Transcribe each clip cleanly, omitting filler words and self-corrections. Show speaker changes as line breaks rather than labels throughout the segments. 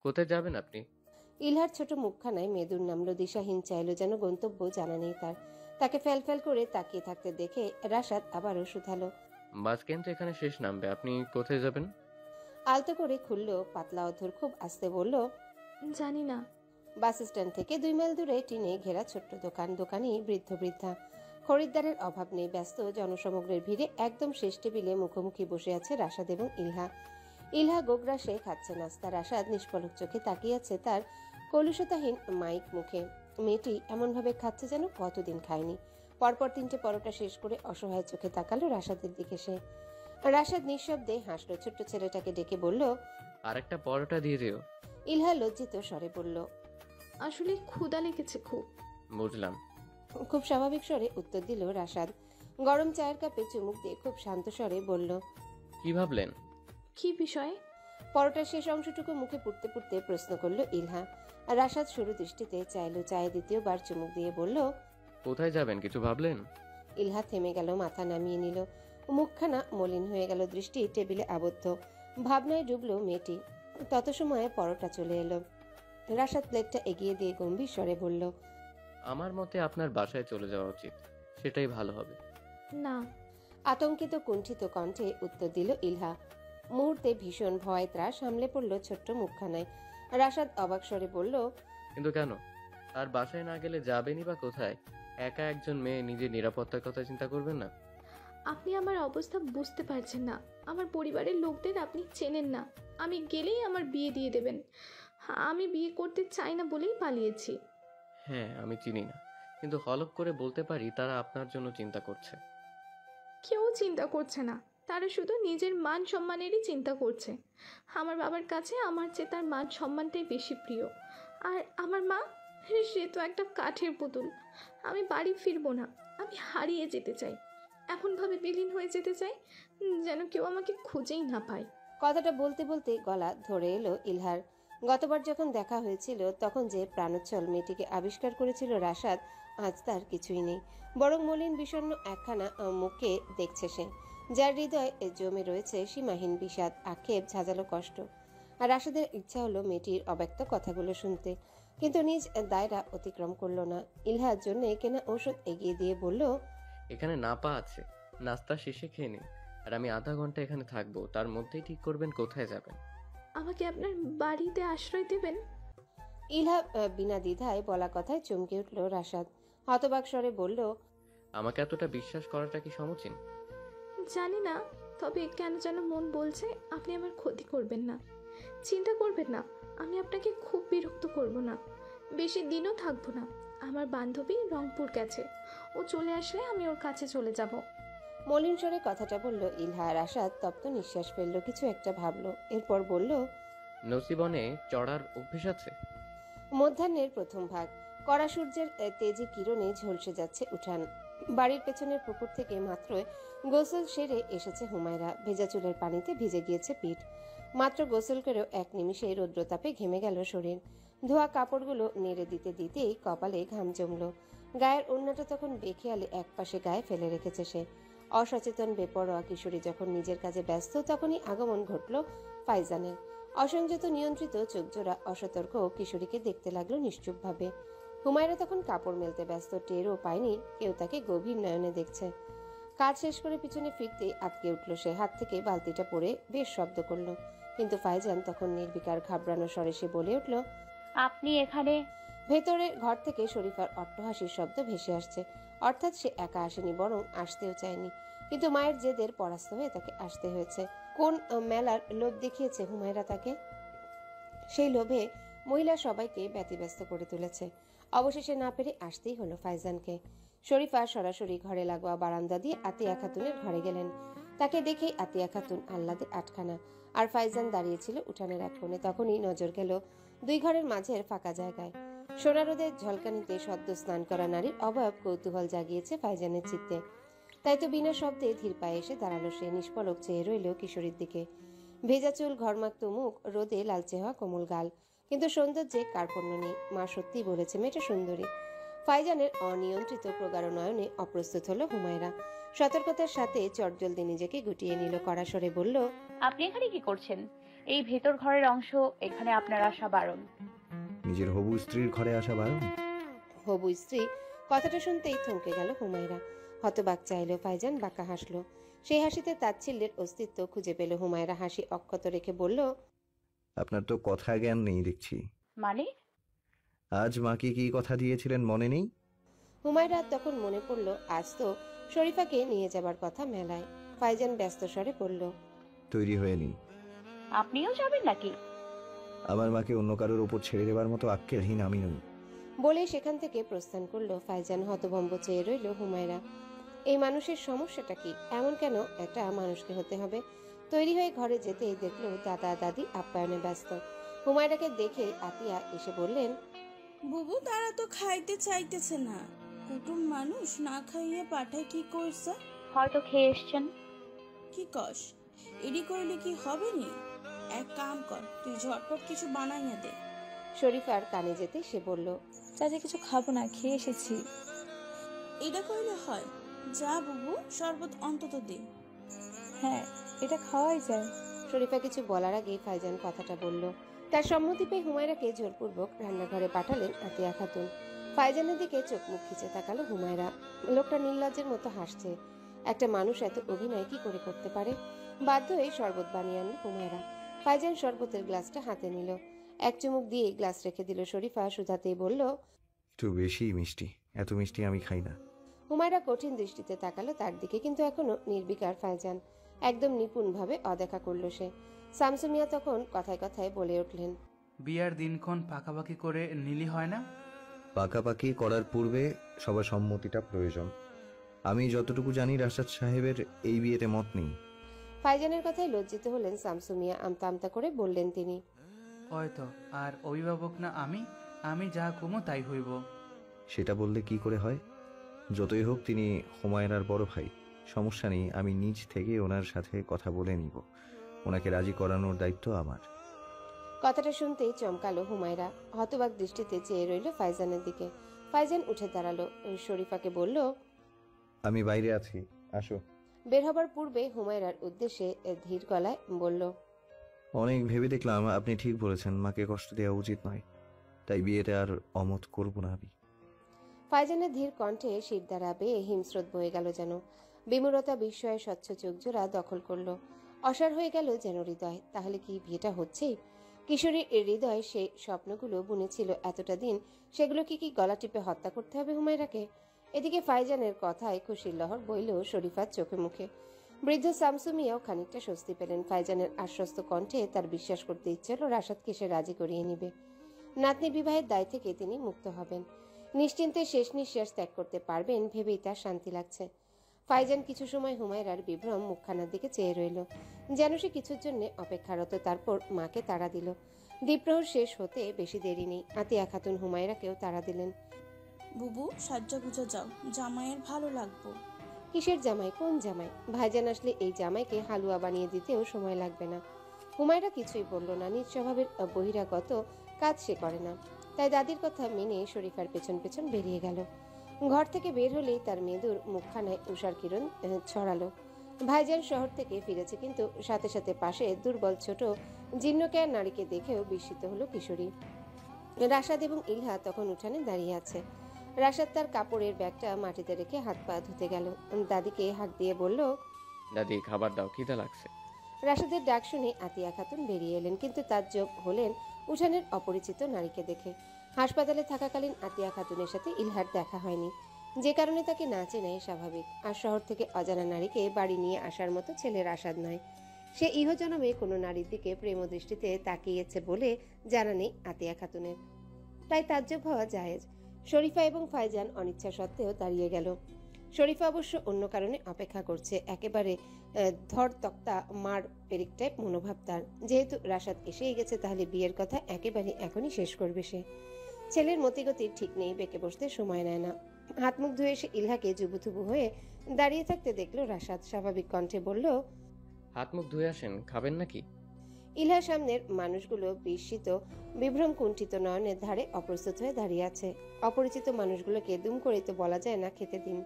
কোথায় যাবেন আপনি?
ইলহার ছোট মুখখানায় মেদুর নামলো, দিশাহীন চাইলো, যেন গন্তব্য জানা নেই তার। তাকে ফ্যাল করে তাকিয়ে থাকতে দেখে রাশাদ আবারও শুধালো।
বাস কিন্তু এখানে শেষ নামবে, আপনি কোথায় যাবেন?
আলতো করে খুললো পাতলা অধর, খুব আস্তে বলল,
জানি না।
বাস স্ট্যান্ড থেকে 2 মাইল দূরে টিনে ঘেরা ছোট্ট দোকান, দোকানি বৃদ্ধ বৃদ্ধা। খরিদ্দারের অভাব নেই, ব্যস্ত জনসমগ্রের ভিড়ে একদম শেষ টেবিলে মুখোমুখি বসে আছে রাশাদ এবং ইলহা। ইলহা গোগ্রাসে খাচ্ছে নাস্তা, রাশাদ নিষ্পলক চোখে তাকিয়ে আছে তার কলুষতাহীন মাইক মুখে। মেয়েটি এমনভাবে খাচ্ছে যেন কতদিন খায়নি। পরপর 3টে পরোটা শেষ করে অসহায় চোখে তাকালো রাশাদের দিকে সে। রাশাদ নিঃশব্দে হাসলো, ছোট্ট ছেলেটাকে ডেকে বলল।
আরেকটা পরোটা দিয়ে দিও।
ইলহা লজ্জিত স্বরে বলল,
আসলে ক্ষুধা লেগেছে খুব।
বুঝলাম।
খুব স্বাভাবিক স্বরে উত্তর দিল রাশাদ। গরম চায়ের কাপে চুমুক দিয়ে খুব শান্ত স্বরে বলল,
কি ভাবলেন?
কি বিষয়ে?
পরোটার শেষ অংশটুকু মুখে পুড়তে পুড়তে প্রশ্ন করলো ইলহা। আর রাশাদ সরু দৃষ্টিতে চাইলো, চায়ে দ্বিতীয়বার চুমুক দিয়ে বলল,
কোথায় যাবেন কিছু ভাবলেন?
ইলহা থেমে গেল, মাথা নামিয়ে নিল। মুখখানা মলিন হয়ে গেল, দৃষ্টি টেবিলে আবদ্ধ। ভাবনায় ডুবলো মেয়েটি। তত সময়ে পরোটা চলে এলো। রাশাদ প্লেটটা এগিয়ে দিয়ে গম্ভীর স্বরে বলল,
আমার মতে আপনার বাসায় চলে যাওয়া উচিত, সেটাই ভালো হবে।
না।
আতঙ্কিত কুণ্ঠিত কণ্ঠে উত্তর দিল ইলহা। মুহূর্তে ভীষণ ভয় ত্রাস সামলে পড়ল ছোট্ট মুখখানায়। রাশাদ অবাক স্বরে বলল,
কিন্তু কেন? আর বাসায় না গেলে যাবেনই বা কোথায়? একা একজন মেয়ে, নিজের নিরাপত্তার কথা চিন্তা করবেন না?
আপনি আমার অবস্থা বুঝতে পারছেন না। আমার পরিবারের লোকদের আপনি চেনেন না। আমি গেলেই আমার বিয়ে দিয়ে দেবেন। আমি বিয়ে করতে চাই না বলেই পালিয়েছি।
হ্যাঁ, আমি চিনি না, কিন্তু হলফ করে বলতে পারি তারা আপনার জন্য চিন্তা করছে।
কেউ চিন্তা করছে না, তারা শুধু নিজের মান সম্মানেরই চিন্তা করছে। আমার বাবার কাছে আমার চেয়ে তার মান সম্মানটাই বেশি প্রিয়। আর আমার মা, সে তো একটা কাঠের পুতুল। আমি বাড়ি ফিরবো না, আমি হারিয়ে যেতে চাই। এমনভাবে বিলীন হয়ে যেতে চাই যেন কেউ আমাকে খুঁজেই না পায়।
কথাটা বলতে বলতে গলা ধরে এলো ইলহার। গতবার যখন দেখা হয়েছিল তখন যে প্রাণোচ্ছল মেয়েটিকে আবিষ্কার করেছিল রাশাদ, আজ তার কিছুই নেই। বরং মলিন বিষণ্ণ একখানা মুখে দেখছে সে, যার হৃদয়ে জমে রয়েছে সীমাহীন বিষাদ, আক্ষেপ, ঝাঁঝালো কষ্ট। আর রাশাদের ইচ্ছা হলো মেয়েটির অব্যক্ত কথাগুলো শুনতে, কিন্তু নিজ দায়রা অতিক্রম করলো না। ইলহার জন্য কেনা ঔষধ এগিয়ে দিয়ে বলল,
এখানে নাপা আছে, নাস্তা শেষে খেয়ে নিন। আর আমি আধা ঘন্টা এখানে থাকবো, তার মধ্যেই ঠিক করবেন কোথায় যাবেন।
আমাকে আপনার বাড়িতে আশ্রয় দেবেন?
ইলহা বিনা দ্বিধায় বলা কথায় চমকে উঠল রাশাদ। হতবাক স্বরে বলল,
আমাকে এতটা বিশ্বাস করাটা কি সমীচীন?
জানি না, তবে কেন যেন মন বলছে আপনি আমার ক্ষতি করবেন না। চিন্তা করবেন না, আমি আপনাকে খুব বিরক্ত করব না। বেশি দিনও থাকবো না। আমার বান্ধবী রংপুর গেছে, ও চলে আসলে আমি ওর কাছে চলে যাব।
মলিন স্বরে কথাটা বলল ইলহা। রাশাদ তপ্ত নিঃশ্বাস ফেলল, কিছু একটা ভাবলো, এরপর বলল,
নসিবনে চড়ার অভ্যেস আছে?
মধ্যাহ্নের প্রথম ভাগ। কড়া সূর্যের তেজি কিরণে ঝলসে যাচ্ছে উঠান। বাড়ির পেছনের পুকুর থেকে মাত্র গোসল সেরে এসেছে হুমায়রা। ভেজা চুলের পানিতে ভিজে গিয়েছে পিঠ। মাত্র গোসল করেও এক নিমিষে রৌদ্রতাপে ঘেমে গেল শরীর। ধোয়া কাপড়গুলো নেড়ে দিতে দিতেই কপালে ঘাম জমল। গায়ের ওড়নাটা তখন বেখেয়ালে একপাশে গায়ে ফেলে রেখেছে সে। অসচেতন বেপরোয়া কিশোরী যখন নিজের কাজে ব্যস্ত, তখনই আগমন ঘটল ফাইজানের। অসংযত নিয়ন্ত্রিত চোখজোড়া অসতর্ক কিশোরীকে দেখতে লাগলো নিশ্চুপভাবে। হুমায়রা তখন কাপড় মেলতে ব্যস্ত, টেরও পায়নি কেউ তাকে গভীর নয়নে দেখছে। কাজ শেষ করে পিছনে ফিরতেই আটকে উঠল সে, হাত থেকে বালতিটা পড়ে বেশ শব্দ করলো। কিন্তু ফাইজান তখন নির্বিকার ঘাবড়ানো স্বরে সে বলে উঠল,
আপনি এখানে?
ভেতরের ঘর থেকে শরীফার অট্টহাসির শব্দ ভেসে আসছে। অর্থাৎ সে একা আসেনি, বরং আসতেও চায়নি, কিন্তু মায়ের জেদের পরাস্ত হয়ে তাকে আসতে হয়েছে। কোন মেলার লোভ দেখিয়েছে হুমায়রা তাকে? সেই লোভে মহিলা সবাইকে ব্যতিব্যস্ত করে তুলেছে। অবশেষে না পেরে আসতেই হলো ফাইজানকে। শরীফা সরাসরি ঘরে লাগোয়া বারান্দা দিয়ে আতিয়া খাতুনের ঘরে গেলেন। তাকে দেখেই আতিয়া খাতুন আহ্লাদে আটখানা, আর ফাইজান দাঁড়িয়েছিল উঠানের এক কোণে। তখনই নজর গেল 2 ঘরের মাঝের ফাঁকা জায়গায়। সোনা রোদের ঝলকানিতে সদ্য স্নান করা নারীর অবয়ব কৌতূহল জাগিয়েছে ফাইজানের চিত্তে। তাই তো বিনা শব্দে ধীর পায়ে এসে দাঁড়ালো সে, নিষ্পলক চেয়ে রইল কিশোরীর দিকে। ভেজা চুল, ঘরমাক্ত মুখ, রোদে লালচে হওয়া কোমল গাল, কিন্তু সৌন্দর্যে কার্পণ্য নেই। মা সত্যি বলেছে, মেয়েটা সুন্দরী। ফাইজানের অনিয়ন্ত্রিত প্রগাঢ় নয়নে অপ্রস্তুত হলো হুমায়রা। সতর্কতার সাথে চটজলদি নিজেকে গুটিয়ে নিল, কড়া স্বরে বলল,
আপনি এখানে কি করছেন? এই ভেতর ঘরের অংশ, এখানে আপনার আসা বারণ।
নিজের হবু স্ত্রীর ঘরে আসা বারণ?
হবু স্ত্রী কথাটা শুনতেই থমকে গেল হুমায়রা। হতবাক চাইল ফাইজান, বাঁকা হাসলো। সেই হাসিতে তাচ্ছিল্যের অস্তিত্ব খুঁজে পেল হুমায়রা। হাসি অক্ষত রেখে বলল,
আপনার তো কথা জ্ঞান নেই দেখছি।
মানে?
আজ মাকে কি কথা দিয়েছিলেন মনে নেই?
হুমায়রা তখন মনে পড়ল আজ তো শরীফাকে নিয়ে যাবার কথা মেলায়। ফাইজান ব্যস্ত স্বরে বলল,
তৈরি হয়ে নিন।
আপনিও যাবেন নাকি?
আমার মাকে অন্য কারোর ওপর ছেড়ে দেবার মতো আক্কেলহীন আমি নই।
বলেই সেখান থেকে প্রস্থান করলো ফাইজান। হতভম্ব চেয়ে রইল হুমায়রা। এই মানুষের সমস্যাটা কি? এমন কেন একটা মানুষকে হতে হবে? তৈরি হয়ে ঘরে যেতেই দেখলো দাদা দাদি আপ্যায়নে ব্যস্ত। হুমায়রাকে দেখে আতিয়া এসে বললেন,
বুবু তারা তো খাইতে চাইতেছে না। কুটুম মানুষ না খাইয়ে পাঠায় কি করছে?
হয়তো খেয়ে এসছেন।
কি কস? এডি করলে কি হবে নি? এক কাম কর, তুই ঝটপট কিছু বানাইয়া দে।
শরীফার কানে যেতে সে বলল,
চাচা কিছু খাবো না, খেয়ে এসেছি।
এটা কইলে হয়? যা বুবু, শরবত অন্তত দে।
হ্যাঁ, এটা খাওয়াই যায়।
শরীফা কিছু বলার আগেই ফাইজান কথাটা বলল। তার সম্মতি পেয়ে হুমায়রাকে জোরপূর্বক রান্নাঘরে পাঠালেন আতিয়া খাতুন। ফাইজানের দিকে চোখ মুখ খিচে তাকালো হুমায়রা। লোকটা নির্লজ্জের মতো হাসছে। একটা মানুষ এত অভিনয় কি করে করতে পারে? বাধ্য হয়ে শরবত বানিয়ে আনলো হুমায়রা। ফাইজান শরবতের গ্লাসটা হাতে নিল। এক চুমুক দিয়ে গ্লাস রেখে দিল। শরীফা সুধাতেই বলল,
একটু বেশি মিষ্টি। এত মিষ্টি আমি খাই না।
হুমায়রা কঠিন দৃষ্টিতে তাকালো তার দিকে, কিন্তু এখনো নির্বিকার ফাইজান। একদম নিপুণভাবে অদেখা করল সে। শামসুমিয়া তখন কথায় কথায় বলে উঠলেন,
বিয়ার দিনক্ষণ পাকাপাকি করে নিলি হয় না?
পাকাপাকি করার পূর্বে সবার সম্মতিটা প্রয়োজন। আমি যতটুকু জানি রাশাদ সাহেবের এই বিয়েতে মত নেই।
ফাইজানের কথায় লজ্জিত হলেন শামসুমিয়া। আমতা আমতা করে বললেন তিনি,
হয়তো। আর অভিভাবক না আমি? আমি যা কমো তাই হইব।
সেটা বললে কি করে হয়? যতই হোক তিনি হুমায়রার বড় ভাই। সমস্যা নেই, আমি নিজ থেকে ওনার সাথে কথা বলে নিব। ওনাকে রাজি করানোর দায়িত্ব আমার।
কথাটা শুনতেই চমকালো হুমায়রা। হতবাক দৃষ্টিতে চেয়ে রইল ফাইজানের দিকে। ফাইজান উঠে দাঁড়ালো। শরীফাকে বলল,
আমি বাইরে আছি, আসো।
বের হবার পূর্বে হুমায়রার উদ্দেশ্যে ধীর গলায় বলল,
অনেক ভেবে দেখলাম আপনি ঠিক বলেছেন, মাকে কষ্ট দেওয়া উচিত নয়। তাই বিয়েতে আর অমত করব না আমি।
ফাইজানের ধীর কণ্ঠে শির দ্বারা বেয়ে হিমস্রোত বয়ে গেল যেন। বিমূরতা বিস্ময়ে স্বচ্ছ চোখজোড়া দখল করলো। অসাড় হয়ে গেল যেন হৃদয়। তাহলে কি বিয়েটা হচ্ছেই? কিশোরীর হৃদয় সেই স্বপ্নগুলো বুনেছিল এতটা দিন, সেগুলো কি গলা টিপে হত্যা করতে হবে হুমায়রাকে? এদিকে ফাইজানের কথায় খুশির লহর বইল শরীফার চোখে মুখে। বৃদ্ধ শামসুমিয়াও খানিকটা স্বস্তি পেলেন। ফাইজানের আশ্বস্ত কণ্ঠে তার বিশ্বাস করতে ইচ্ছে হলো রাশাদকে সে রাজি করিয়ে নিবে। নাতনি বিবাহের দায় থেকে তিনি মুক্ত হবেন। নিশ্চিন্তে শেষ নিঃশ্বাস ত্যাগ করতে পারবেন ভেবেই তার শান্তি লাগছে। ফাইজান কিছু সময় হুমায়রার বিভ্রম মুখখানার দিকে চেয়ে রইল, যেন সে কিছুর জন্য অপেক্ষারত। তারপর মাকে তাড়া দিল। দ্বীপ্রহর শেষ হতে বেশি দেরি নেই। আতিয়া খাতুন হুমায়রাকেও তাড়া দিলেন।
বুবু সাজ্জা গুজা যাও, জামাইয়ের ভালো লাগবো।
কিসের জামাই? কোন জামাই? ভাইজান আসলে এই জামাইকে হালুয়া বানিয়ে দিতেও সময় লাগবে না। হুমায়রা কিছুই বলল না। নিজ স্বভাবের বহিরাগত কাজ সে করে না। তাই দাদির কথা মেনে শরীফার পেছন পেছন বেরিয়ে গেল। ঘর থেকে বের হলেই তার মেদুর মুখখানায় উষার কিরণ ছড়ালো। ভাইজান শহর থেকে ফিরেছে, কিন্তু সাথে সাথে পাশে দুর্বল ছোট জীর্ণকায় নারীকে দেখেও বিস্মিত হলো কিশোরী। রাশাদ এবং ইলহা তখন উঠানে দাঁড়িয়ে আছে। রাশাদ তার কাপড়ের ব্যাগটা মাটিতে রেখে হাত পা ধুতে গেল। দাদিকে হাত দিয়ে বলল,
দাদি খাবার দাও, খিদা লাগছে।
রাশাদের ডাক শুনে আতিয়া খাতুন বেরিয়ে এলেন, কিন্তু তাজ্জব হলেন উঠানের অপরিচিত নারীকে দেখে। হাসপাতালে থাকাকালীন আতিয়া খাতুনের সাথে ইলহার দেখা হয়নি, যে কারণে তাকে না চেনাই স্বাভাবিক। আর শহর থেকে অজানা নারীকে বাড়ি নিয়ে আসার মতো ছেলের আসাদ নয়। সে ইহজনমে কোনো নারীর দিকে প্রেম দৃষ্টিতে তাকিয়েছে বলে জানা নেই আতিয়া খাতুনের। তাই তাজ্জব হওয়া জায়েজ। শরীফা এবং ফাইজান অনিচ্ছা সত্ত্বেও দাঁড়িয়ে গেল। শরীফা অবশ্য অন্য কারণে অপেক্ষা করছে। একেবারে ধর তক্তা মার পেরিক টাইপ মনোভাব তার। যেহেতু রাশাদ এসেই গেছে, তাহলে বিয়ের কথা একেবারে এখনই শেষ করবে সে। ছেলের মতিগতির ঠিক নেই, বেঁকে বসতে সময় নেয় না। হাত মুখ ধুয়ে এসে ইলহাকে জুবুথুবু হয়ে দাঁড়িয়ে থাকতে দেখলো রাশাদ। স্বাভাবিক কণ্ঠে বলল,
হাত মুখ ধুয়ে আসেন, খাবেন নাকি?
ইলহা সামনের মানুষগুলো বিস্মিত বিভ্রম কুণ্ঠিত নয়নের ধারে অপ্রস্তুত হয়ে দাঁড়িয়ে আছে। অপরিচিত মানুষগুলোকে দুম করে তো বলা যায় না খেতে দিন।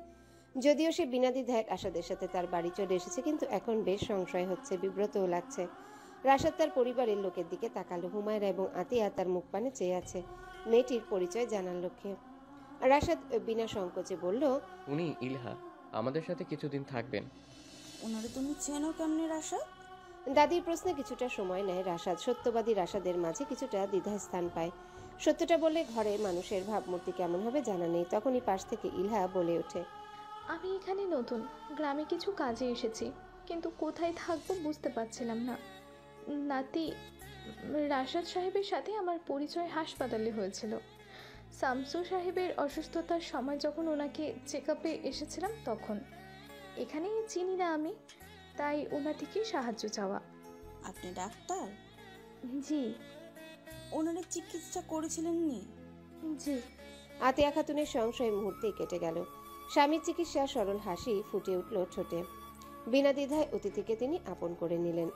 যদিও সে বিনা দ্বিধায় রাশাদের সাথে তার বাড়ি চলে এসেছে, কিন্তু এখন বেশ সংশয় হচ্ছে, বিব্রতও লাগছে। রাশাদ তার পরিবারের লোকের দিকে তাকালো। হুমায়রা এবং আতিয়া তার মুখ পানে চেয়ে আছে মেয়েটির পরিচয় জানার লক্ষ্যে। রাশাদ বিনা সংকোচে বলল,
উনি ইলহা, আমাদের সাথে কিছুদিন থাকবেন।
ওনারে তুমি চেনো কেমনে রাশাদ?
দাদির প্রশ্নে কিছুটা সময় নেয় রাশাদ। সত্যবাদী রাশাদের মাঝে কিছুটা দ্বিধা স্থান পায়। সত্যটা বললে ঘরে মানুষের ভাবমূর্তি কেমন হবে জানা নেই। তখনই পাশ থেকে ইলহা বলে ওঠে,
আমি এখানে নতুন, গ্রামে কিছু কাজে এসেছি, কিন্তু কোথায় থাকবো বুঝতে পারছিলাম না। নাতি, রাশাদ সাহেবের সাথে আমার পরিচয় হাসপাতালে হয়েছিল। শামসু সাহেবের অসুস্থতার সময় যখন ওনাকে চেক আপে এসেছিলাম তখন। এখানেই চিনি না আমি, তাই ওনার থেকেই সাহায্য চাওয়া।
আপনি ডাক্তার?
জি।
ওনারে চিকিৎসা করেছিলেন নি?
জি।
আতিয়া খাতুনের সংশয় মুহূর্তেই কেটে গেল। স্বামীর চিকিৎসা সরল হাসি ফুটে উঠল ঠোঁটে। বিনা দ্বিধায় অতিথিকে তিনি আপন করে নিলেন।